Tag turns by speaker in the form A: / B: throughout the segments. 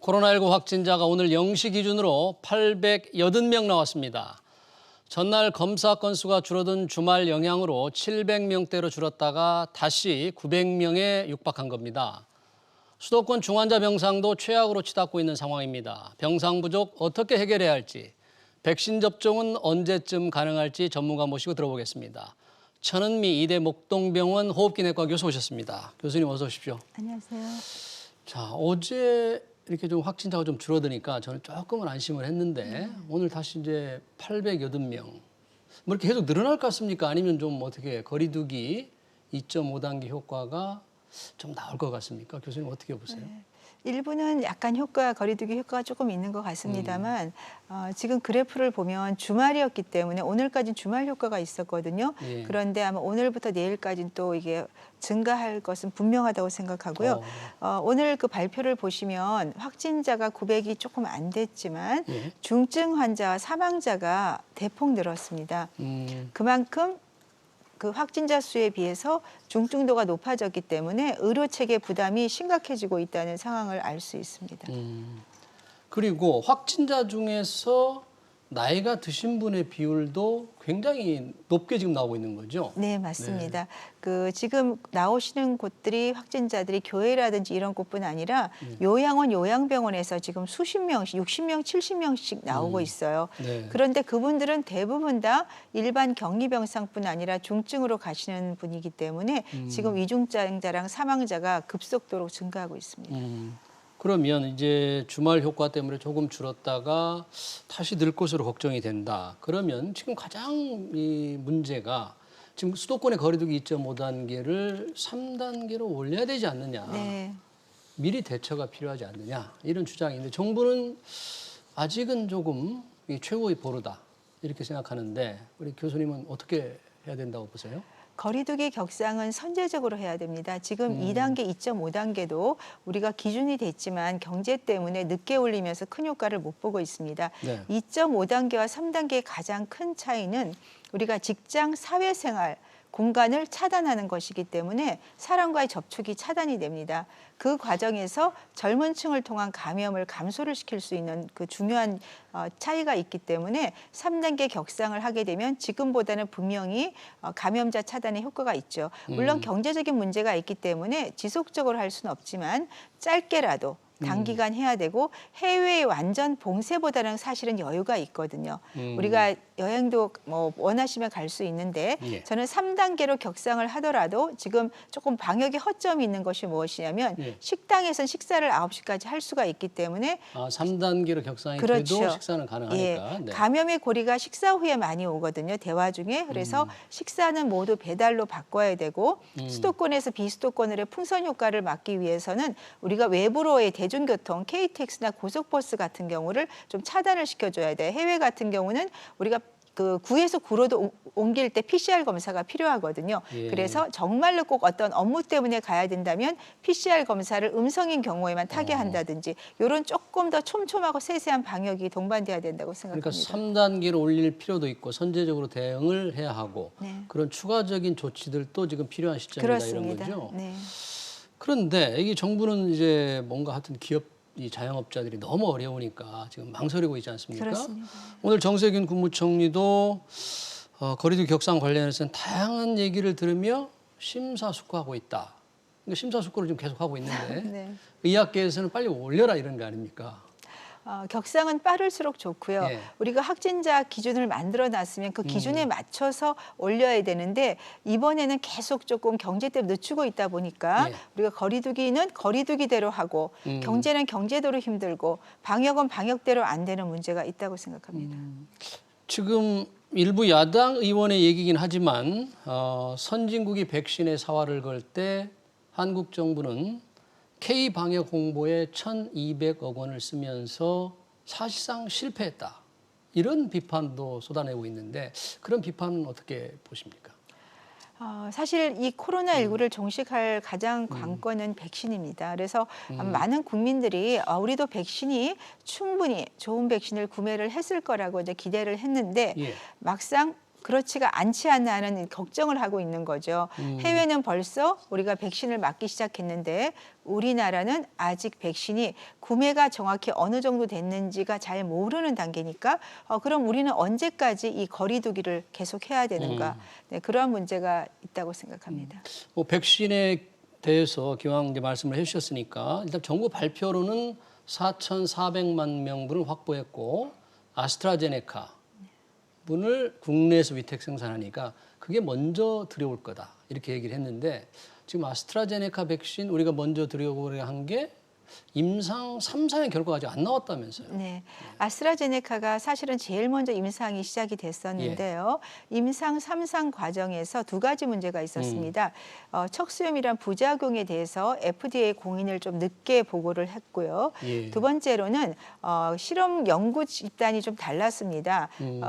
A: 코로나19 확진자가 오늘 0시 기준으로 880명 나왔습니다. 전날 검사 건수가 줄어든 주말 영향으로 700명대로 줄었다가 다시 900명에 육박한 겁니다. 수도권 중환자 병상도 최악으로 치닫고 있는 상황입니다. 병상 부족 어떻게 해결해야 할지, 백신 접종은 언제쯤 가능할지 전문가 모시고 들어보겠습니다. 천은미 이대 목동병원 호흡기내과 교수 오셨습니다. 교수님 어서 오십시오.
B: 안녕하세요.
A: 자, 어제 이렇게 좀 확진자가 좀 줄어드니까 저는 조금은 안심을 했는데 오늘 다시 이제 880명. 뭐 이렇게 계속 늘어날 것 같습니까? 아니면 좀 어떻게 거리두기 2.5단계 효과가 좀 나올 것 같습니까? 교수님 어떻게 보세요?
B: 일부는 약간 거리두기 효과가 조금 있는 것 같습니다만 지금 그래프를 보면 주말이었기 때문에 오늘까지는 주말 효과가 있었거든요.
A: 예.
B: 그런데 아마 오늘부터 내일까지는 또 이게 증가할 것은 분명하다고 생각하고요. 오늘 그 발표를 보시면 확진자가 900이 조금 안 됐지만
A: 예.
B: 중증 환자와 사망자가 대폭 늘었습니다. 그만큼 그 확진자 수에 비해서 중증도가 높아졌기 때문에 의료 체계 부담이 심각해지고 있다는 상황을 알 수 있습니다.
A: 그리고 확진자 중에서 나이가 드신 분의 비율도 굉장히 높게 지금 나오고 있는 거죠?
B: 네, 맞습니다. 그 지금 나오시는 곳들이 확진자들이 교회라든지 이런 곳뿐 아니라 요양원, 요양병원에서 지금 수십 명씩, 60명, 70명씩 나오고 있어요.
A: 네.
B: 그런데 그분들은 대부분 다 일반 격리병상뿐 아니라 중증으로 가시는 분이기 때문에 지금 위중자랑 사망자가 급속도로 증가하고 있습니다.
A: 그러면 이제 주말 효과 때문에 조금 줄었다가 다시 늘 것으로 걱정이 된다. 그러면 지금 가장 이 문제가 지금 수도권의 거리두기 2.5단계를 3단계로 올려야 되지 않느냐.
B: 네.
A: 미리 대처가 필요하지 않느냐. 이런 주장인데 정부는 아직은 조금 이 최고의 보루다. 이렇게 생각하는데 우리 교수님은 어떻게 해야 된다고 보세요?
B: 거리두기 격상은 선제적으로 해야 됩니다. 지금 2단계, 2.5단계도 우리가 기준이 됐지만 경제 때문에 늦게 올리면서 큰 효과를 못 보고 있습니다.
A: 네.
B: 2.5단계와 3단계의 가장 큰 차이는 우리가 직장, 사회생활, 공간을 차단하는 것이기 때문에 사람과의 접촉이 차단이 됩니다. 그 과정에서 젊은 층을 통한 감염을 감소를 시킬 수 있는 그 중요한 차이가 있기 때문에 3단계 격상을 하게 되면 지금보다는 분명히 감염자 차단에 효과가 있죠. 물론 경제적인 문제가 있기 때문에 지속적으로 할 수는 없지만 짧게라도 단기간 해야 되고 해외의 완전 봉쇄보다는 사실은 여유가 있거든요. 우리가 여행도 뭐 원하시면 갈 수 있는데
A: 예.
B: 저는 3단계로 격상을 하더라도 지금 조금 방역에 허점이 있는 것이 무엇이냐면
A: 예.
B: 식당에서는 식사를 9시까지 할 수가 있기 때문에
A: 3단계로 격상이
B: 그렇죠.
A: 돼도 식사는 가능하니까.
B: 예,
A: 네.
B: 감염의 고리가 식사 후에 많이 오거든요. 대화 중에. 그래서 식사는 모두 배달로 바꿔야 되고 수도권에서 비수도권으로의 풍선 효과를 막기 위해서는 우리가 외부로의 대중교통, KTX나 고속버스 같은 경우를 좀 차단을 시켜줘야 돼요. 해외 같은 경우는 우리가 그 구에서 구로도 옮길 때 PCR 검사가 필요하거든요.
A: 예.
B: 그래서 정말로 꼭 어떤 업무 때문에 가야 된다면 PCR 검사를 음성인 경우에만 타게 한다든지 이런 조금 더 촘촘하고 세세한 방역이 동반돼야 된다고
A: 그러니까
B: 생각합니다.
A: 3단계로 올릴 필요도 있고 선제적으로 대응을 해야 하고
B: 네.
A: 그런 추가적인 조치들도 지금 필요한 시점이다
B: 그렇습니다.
A: 이런 거죠.
B: 네.
A: 그런데 이게 정부는 이제 뭔가 하여튼 이 자영업자들이 너무 어려우니까 지금 망설이고 있지 않습니까?
B: 그렇습니다.
A: 오늘 정세균 국무총리도 거리두기 격상 관련해서는 다양한 얘기를 들으며 심사숙고하고 있다. 그러니까 심사숙고를 좀 계속하고 있는데
B: 네.
A: 의학계에서는 빨리 올려라 이런 거 아닙니까?
B: 격상은 빠를수록 좋고요.
A: 예.
B: 우리가 확진자 기준을 만들어 놨으면 그 기준에 맞춰서 올려야 되는데 이번에는 계속 조금 경제 때문에 늦추고 있다 보니까
A: 예.
B: 우리가 거리두기는 거리두기대로 하고 경제는 경제대로 힘들고 방역은 방역대로 안 되는 문제가 있다고 생각합니다.
A: 지금 일부 야당 의원의 얘기긴 하지만 선진국이 백신의 사활을 걸 때 한국 정부는 K-방역 홍보에 1,200억 원을 쓰면서 사실상 실패했다. 이런 비판도 쏟아내고 있는데 그런 비판은 어떻게 보십니까?
B: 사실 이 코로나19를 종식할 가장 관건은 백신입니다. 그래서 많은 국민들이 우리도 백신이 충분히 좋은 백신을 구매를 했을 거라고 이제 기대를 했는데
A: 예.
B: 막상 그렇지가 않지 않나 하는 걱정을 하고 있는 거죠. 해외는 벌써 우리가 백신을 맞기 시작했는데 우리나라는 아직 백신이 구매가 정확히 어느 정도 됐는지가 잘 모르는 단계니까 그럼 우리는 언제까지 이 거리 두기를 계속 해야 되는가. 네, 그러한 문제가 있다고 생각합니다.
A: 뭐 백신에 대해서 기왕 이제 말씀을 해주셨으니까 일단 정부 발표로는 4,400만 명분을 확보했고 아스트라제네카 분을 국내에서 위탁 생산하니까 그게 먼저 들여올 거다 이렇게 얘기를 했는데 지금 아스트라제네카 백신 우리가 먼저 들여오려 한 게 임상 3, 4년 결과가 아직 안 나왔다면서요.
B: 네, 아스트라제네카가 사실은 제일 먼저 임상이 시작이 됐었는데요. 임상 3상 과정에서 두 가지 문제가 있었습니다. 척수염이란 부작용에 대해서 FDA 공인을 좀 늦게 보고를 했고요.
A: 예.
B: 두 번째로는 실험 연구 집단이 좀 달랐습니다.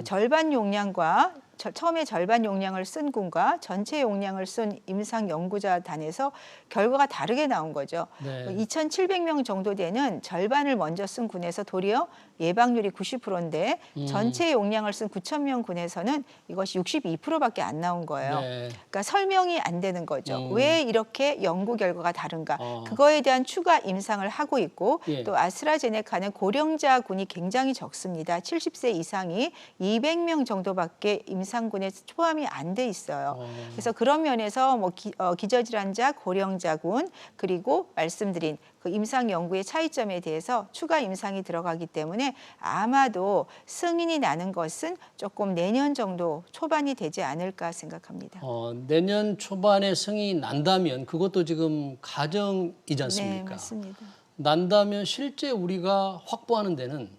B: 절반 용량과 처음에 절반 용량을 쓴 군과 전체 용량을 쓴 임상 연구자단에서 결과가 다르게 나온 거죠.
A: 네.
B: 2,700명 정도 되는 절반을 먼저 쓴 군에서 도리어 예방률이 90%인데 전체 용량을 쓴 9,000명 군에서는 이것이 62%밖에 안 나온 거예요.
A: 네.
B: 그러니까 설명이 안 되는 거죠. 왜 이렇게 연구 결과가 다른가?
A: 어.
B: 그거에 대한 추가 임상을 하고 있고
A: 예.
B: 또 아스트라제네카는 고령자 군이 굉장히 적습니다. 70세 이상이 200명 정도밖에 임상군에 포함이 안 돼 있어요. 그래서 그런 면에서 뭐 기저질환자, 고령자군 그리고 말씀드린 그 임상 연구의 차이점에 대해서 추가 임상이 들어가기 때문에 아마도 승인이 나는 것은 조금 내년 정도 초반이 되지 않을까 생각합니다.
A: 내년 초반에 승인이 난다면 그것도 지금 가정이지 않습니까?
B: 네, 맞습니다.
A: 난다면 실제 우리가 확보하는 데는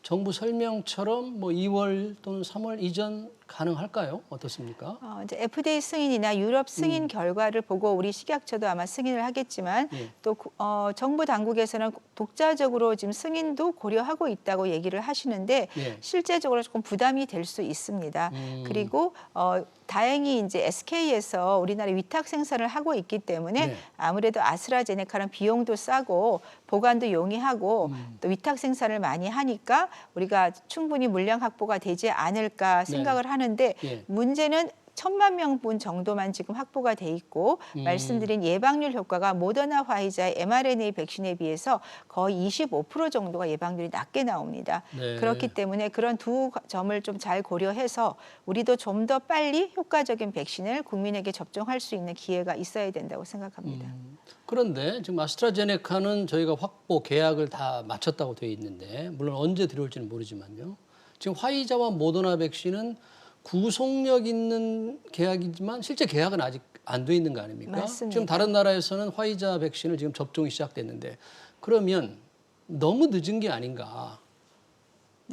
A: 정부 설명처럼 뭐 2월 또는 3월 이전 가능할까요? 어떻습니까?
B: 이제 FDA 승인이나 유럽 승인 결과를 보고 우리 식약처도 아마 승인을 하겠지만
A: 예.
B: 또 정부 당국에서는 독자적으로 지금 승인도 고려하고 있다고 얘기를 하시는데
A: 예.
B: 실제적으로 조금 부담이 될 수 있습니다. 그리고 다행히 이제 SK에서 우리나라 위탁 생산을 하고 있기 때문에
A: 네.
B: 아무래도 아스트라제네카는 비용도 싸고 보관도 용이하고 또 위탁 생산을 많이 하니까 우리가 충분히 물량 확보가 되지 않을까 생각을 하는데
A: 예.
B: 문제는 1,000만 명분 정도만 지금 확보가 돼 있고 말씀드린 예방률 효과가 모더나 화이자의 mRNA 백신에 비해서 거의 25% 정도가 예방률이 낮게 나옵니다.
A: 네.
B: 그렇기 때문에 그런 두 점을 좀 잘 고려해서 우리도 좀 더 빨리 효과적인 백신을 국민에게 접종할 수 있는 기회가 있어야 된다고 생각합니다.
A: 그런데 지금 아스트라제네카는 저희가 확보 계약을 다 마쳤다고 되어 있는데 물론 언제 들어올지는 모르지만요. 지금 화이자와 모더나 백신은 구속력 있는 계약이지만 실제 계약은 아직 안 돼 있는 거 아닙니까?
B: 맞습니다.
A: 지금 다른 나라에서는 화이자 백신을 지금 접종이 시작됐는데 그러면 너무 늦은 게 아닌가?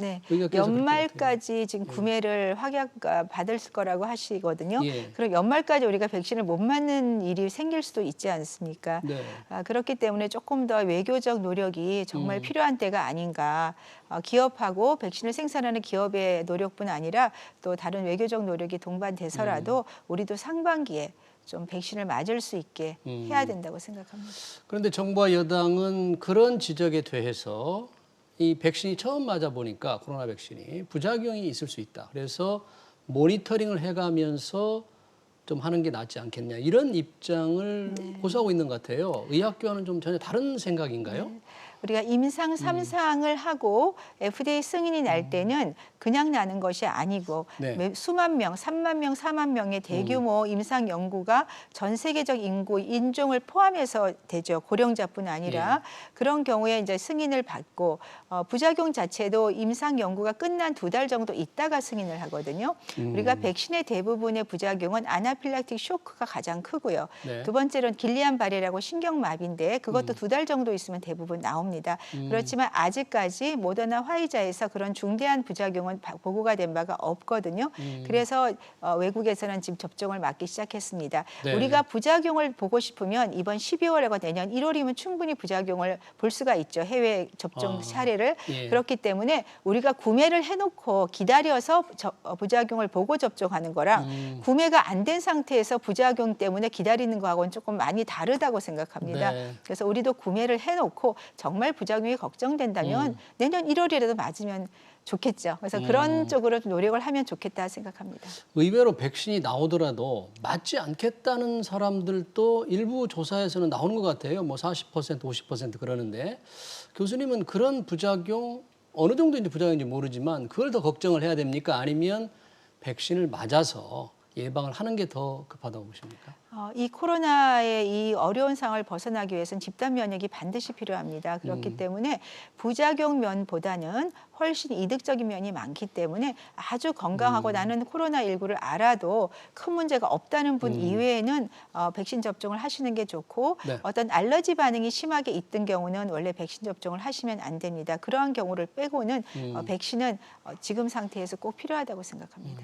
B: 네,
A: 여기가 계속
B: 연말까지 지금 구매를 확약 받을 거라고 하시거든요.
A: 예.
B: 그럼 연말까지 우리가 백신을 못 맞는 일이 생길 수도 있지 않습니까?
A: 네.
B: 그렇기 때문에 조금 더 외교적 노력이 정말 필요한 때가 아닌가. 기업하고 백신을 생산하는 기업의 노력뿐 아니라 또 다른 외교적 노력이 동반돼서라도 우리도 상반기에 좀 백신을 맞을 수 있게 해야 된다고 생각합니다.
A: 그런데 정부와 여당은 그런 지적에 대해서 이 백신이 처음 맞아 보니까 코로나 백신이 부작용이 있을 수 있다. 그래서 모니터링을 해가면서 좀 하는 게 낫지 않겠냐 이런 입장을 고수하고 있는 것 같아요. 의학교와는 좀 전혀 다른 생각인가요?
B: 우리가 임상 3상을 하고 FDA 승인이 날 때는 그냥 나는 것이 아니고
A: 네.
B: 수만 명, 3만 명, 4만 명의 대규모 임상 연구가 전 세계적 인종을 포함해서 되죠. 고령자뿐 아니라 그런 경우에 이제 승인을 받고 부작용 자체도 임상 연구가 끝난 2달 정도 있다가 승인을 하거든요. 우리가 백신의 대부분의 부작용은 아나필락틱 쇼크가 가장 크고요.
A: 네.
B: 두 번째로는 길리안바레라고 신경마비인데 그것도 2달 정도 있으면 대부분 나옵니다. 그렇지만 아직까지 모더나 화이자에서 그런 중대한 부작용은 보고가 된 바가 없거든요. 그래서 외국에서는 지금 접종을 맞기 시작했습니다.
A: 네.
B: 우리가 부작용을 보고 싶으면 이번 12월하고 내년 1월이면 충분히 부작용을 볼 수가 있죠. 해외 접종 사례를.
A: 예.
B: 그렇기 때문에 우리가 구매를 해놓고 기다려서 부작용을 보고 접종하는 거랑 구매가 안 된 상태에서 부작용 때문에 기다리는 거하고는 조금 많이 다르다고 생각합니다.
A: 네.
B: 그래서 우리도 구매를 해놓고 정말 정말 부작용이 걱정된다면 내년 1월이라도 맞으면 좋겠죠. 그래서 그런 쪽으로 좀 노력을 하면 좋겠다 생각합니다.
A: 의외로 백신이 나오더라도 맞지 않겠다는 사람들도 일부 조사에서는 나오는 것 같아요. 뭐 40%, 50% 그러는데 교수님은 그런 부작용 어느 정도인지 부작용인지 모르지만 그걸 더 걱정을 해야 됩니까? 아니면 백신을 맞아서 예방을 하는 게 더 급하다고 보십니까?
B: 이 코로나의 이 어려운 상황을 벗어나기 위해서는 집단 면역이 반드시 필요합니다. 그렇기 때문에 부작용 면보다는 훨씬 이득적인 면이 많기 때문에 아주 건강하고 나는 코로나19를 알아도 큰 문제가 없다는 분 이외에는 백신 접종을 하시는 게 좋고
A: 네.
B: 어떤 알러지 반응이 심하게 있던 경우는 원래 백신 접종을 하시면 안 됩니다. 그러한 경우를 빼고는 백신은 지금 상태에서 꼭 필요하다고 생각합니다.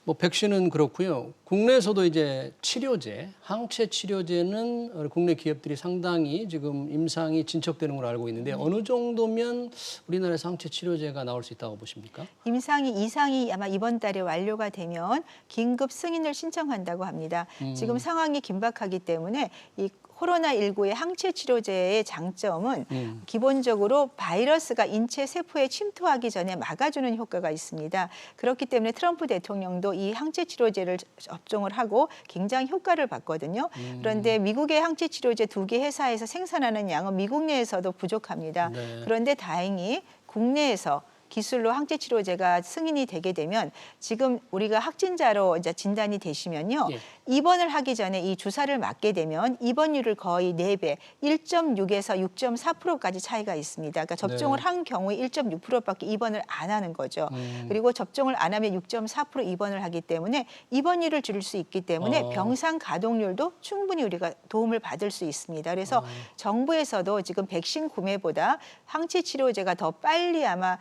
A: 뭐 백신은 그렇고요. 국내에서도 이제 치료제, 항체 치료제는 국내 기업들이 상당히 지금 임상이 진척되는 걸로 알고 있는데 어느 정도면 우리나라에서 항체 치료제가 나올 수 있다고 보십니까?
B: 임상이 이상이 아마 이번 달에 완료가 되면 긴급 승인을 신청한다고 합니다. 지금 상황이 긴박하기 때문에 이 코로나19의 항체 치료제의 장점은 기본적으로 바이러스가 인체 세포에 침투하기 전에 막아주는 효과가 있습니다. 그렇기 때문에 트럼프 대통령도 이 항체 치료제를 접종을 하고 굉장히 효과를 봤거든요. 그런데 미국의 항체 치료제 2개 회사에서 생산하는 양은 미국 내에서도 부족합니다.
A: 네.
B: 그런데 다행히 국내에서 기술로 항체 치료제가 승인이 되게 되면 지금 우리가 확진자로 이제 진단이 되시면요.
A: 예.
B: 입원을 하기 전에 이 주사를 맞게 되면 입원율을 거의 4배, 1.6에서 6.4%까지 차이가 있습니다. 그러니까 접종을
A: 네.
B: 한 경우에 1.6%밖에 입원을 안 하는 거죠. 그리고 접종을 안 하면 6.4% 입원을 하기 때문에 입원율을 줄일 수 있기 때문에 병상 가동률도 충분히 우리가 도움을 받을 수 있습니다. 그래서 정부에서도 지금 백신 구매보다 항체 치료제가 더 빨리 아마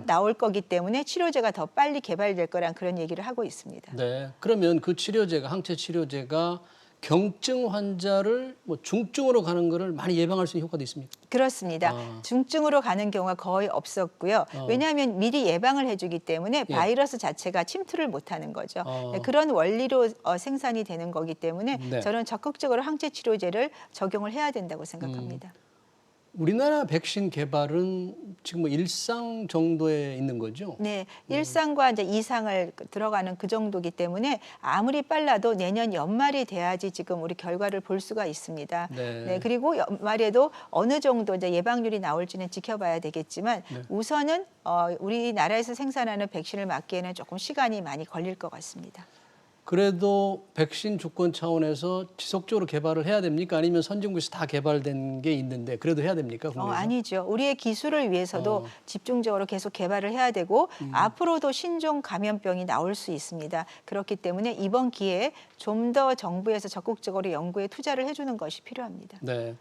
B: 나올 거기 때문에 치료제가 더 빨리 개발될 거란 그런 얘기를 하고 있습니다.
A: 네. 그러면 그 치료제가 항체 치료제가 경증 환자를 뭐 중증으로 가는 거를 많이 예방할 수 있는 효과도 있습니까?
B: 그렇습니다. 중증으로 가는 경우가 거의 없었고요. 왜냐하면 미리 예방을 해주기 때문에
A: 예.
B: 바이러스 자체가 침투를 못하는 거죠. 네, 그런 원리로 생산이 되는 거기 때문에
A: 네.
B: 저는 적극적으로 항체 치료제를 적용을 해야 된다고 생각합니다.
A: 우리나라 백신 개발은 지금 뭐 일상 정도에 있는 거죠?
B: 네, 일상과 이제 이상을 들어가는 그 정도기 때문에 아무리 빨라도 내년 연말이 돼야지 지금 우리 결과를 볼 수가 있습니다.
A: 네.
B: 그리고 연말에도 어느 정도 이제 예방률이 나올지는 지켜봐야 되겠지만 우선은 우리나라에서 생산하는 백신을 맞기에는 조금 시간이 많이 걸릴 것 같습니다.
A: 그래도 백신 주권 차원에서 지속적으로 개발을 해야 됩니까? 아니면 선진국에서 다 개발된 게 있는데 그래도 해야 됩니까? 국내에서?
B: 아니죠. 우리의 기술을 위해서도 집중적으로 계속 개발을 해야 되고 앞으로도 신종 감염병이 나올 수 있습니다. 그렇기 때문에 이번 기회에 좀 더 정부에서 적극적으로 연구에 투자를 해주는 것이 필요합니다.
A: 네.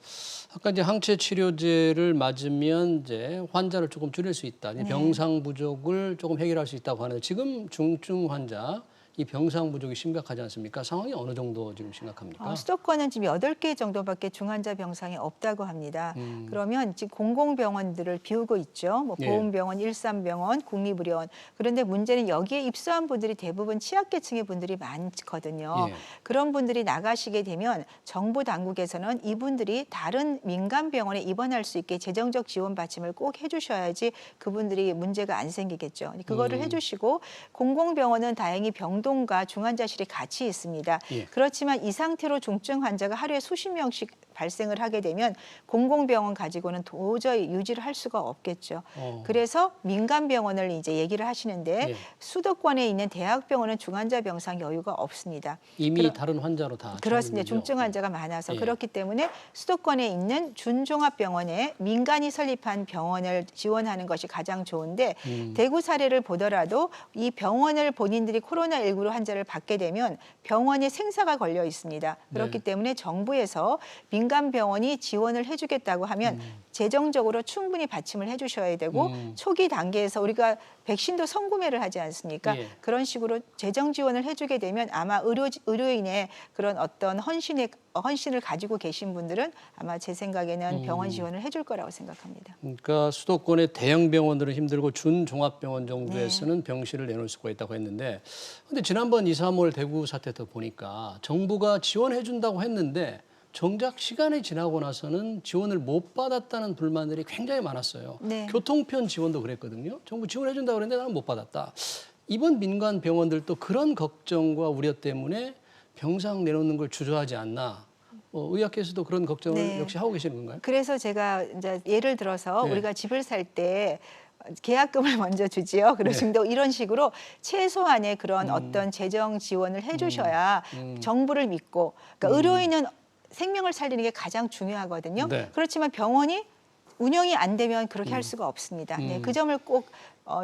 A: 아까 이제 항체 치료제를 맞으면 이제 환자를 조금 줄일 수 있다. 병상 부족을 조금 해결할 수 있다고 하는데 지금 중증 환자 이 병상 부족이 심각하지 않습니까? 상황이 어느 정도 지금 심각합니까?
B: 수도권은 지금 8개 정도밖에 중환자 병상이 없다고 합니다. 그러면 지금 공공병원들을 비우고 있죠. 뭐 보훈병원, 일산병원, 국립의료원. 그런데 문제는 여기에 입소한 분들이 대부분 취약계층의 분들이 많거든요.
A: 예.
B: 그런 분들이 나가시게 되면 정부 당국에서는 이분들이 다른 민간 병원에 입원할 수 있게 재정적 지원 받침을 꼭 해주셔야지 그분들이 문제가 안 생기겠죠. 그거를 해주시고 공공병원은 다행히 병동과 중환자실이 같이 있습니다.
A: 예.
B: 그렇지만 이 상태로 중증 환자가 하루에 수십 명씩 발생을 하게 되면 공공병원 가지고는 도저히 유지를 할 수가 없겠죠. 그래서 민간 병원을 이제 얘기를 하시는데
A: 예.
B: 수도권에 있는 대학병원은 중환자 병상 여유가 없습니다.
A: 이미 다른 환자로 다
B: 그렇습니다.
A: 채워진 거죠?
B: 중증 환자가 많아서
A: 예.
B: 그렇기 때문에 수도권에 있는 준종합병원에 민간이 설립한 병원을 지원하는 것이 가장 좋은데 대구 사례를 보더라도 이 병원을 본인들이 코로나19로 환자를 받게 되면 병원에 생사가 걸려 있습니다. 그렇기 때문에 정부에서 민간 병원이 지원을 해주겠다고 하면 재정적으로 충분히 받침을 해주셔야 되고 초기 단계에서 우리가 백신도 선구매를 하지 않습니까?
A: 예.
B: 그런 식으로 재정 지원을 해주게 되면 아마 의료인의 그런 어떤 헌신을 가지고 계신 분들은 아마 제 생각에는 병원 지원을 해줄 거라고 생각합니다.
A: 그러니까 수도권의 대형 병원들은 힘들고 준종합병원 정도에서는 병실을 내놓을 수가 있다고 했는데 근데 지난번 2, 3월 대구 사태 때 보니까 정부가 지원해 준다고 했는데 정작 시간이 지나고 나서는 지원을 못 받았다는 불만들이 굉장히 많았어요.
B: 네.
A: 교통편 지원도 그랬거든요. 정부 지원해 준다고 그랬는데 나는 못 받았다. 이번 민간 병원들도 그런 걱정과 우려 때문에 병상 내놓는 걸 주저하지 않나. 의학계에서도 그런 걱정을
B: 네.
A: 역시 하고 계시는 건가요?
B: 그래서 제가 이제 예를 들어서
A: 네.
B: 우리가 집을 살 때 계약금을 먼저 주지요. 그러신데 이런 식으로 최소한의 그런 어떤 재정 지원을 해주셔야 정부를 믿고, 그러니까 의료인은 생명을 살리는 게 가장 중요하거든요.
A: 네.
B: 그렇지만 병원이 운영이 안 되면 그렇게 할 수가 없습니다. 네, 그 점을 꼭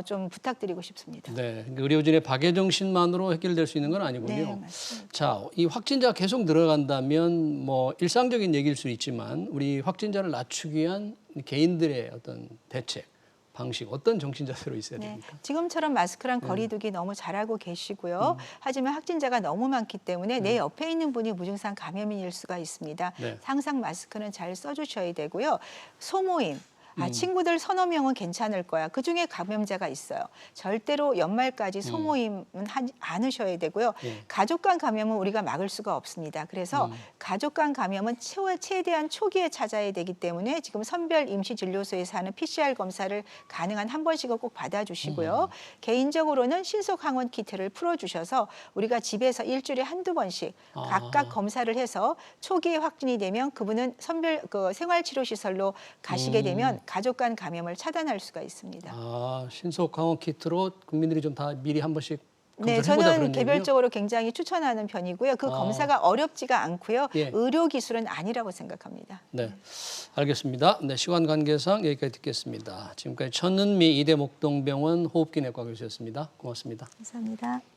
B: 좀 부탁드리고 싶습니다.
A: 네, 그러니까 의료진의 박애 정신만으로 해결될 수 있는 건 아니군요.
B: 네, 맞습니다.
A: 자, 이 확진자 계속 늘어간다면 뭐 일상적인 얘기일 수 있지만 우리 확진자를 낮추기 위한 개인들의 어떤 대책, 방식 어떤 정신자세로 있어야
B: 네,
A: 됩니까?
B: 지금처럼 마스크랑 거리두기 너무 잘하고 계시고요. 하지만 확진자가 너무 많기 때문에 내 옆에 있는 분이 무증상 감염인일 수가 있습니다.
A: 네.
B: 항상 마스크는 잘 써주셔야 되고요. 소모임. 친구들 서너 명은 괜찮을 거야. 그중에 감염자가 있어요. 절대로 연말까지 소모임은 하지 않으셔야 되고요.
A: 예.
B: 가족 간 감염은 우리가 막을 수가 없습니다. 그래서 가족 간 감염은 최대한 초기에 찾아야 되기 때문에 지금 선별 임시진료소에서 하는 PCR 검사를 가능한 한 번씩은 꼭 받아주시고요. 개인적으로는 신속 항원 키트를 풀어주셔서 우리가 집에서 일주일에 한두 번씩 각각 검사를 해서 초기에 확진이 되면 그분은 선별 생활치료시설로 가시게 되면 가족 간 감염을 차단할 수가 있습니다.
A: 아, 신속 강원 키트로 국민들이 좀 다 미리 한 번씩
B: 네,
A: 검사를 해보자
B: 저는
A: 그런 얘기요?
B: 개별적으로 굉장히 추천하는 편이고요. 그 검사가 어렵지가 않고요.
A: 예.
B: 의료 기술은 아니라고 생각합니다.
A: 네, 알겠습니다. 네, 시간 관계상 여기까지 듣겠습니다. 지금까지 천은미 이대 목동병원 호흡기내과 교수였습니다. 고맙습니다.
B: 감사합니다.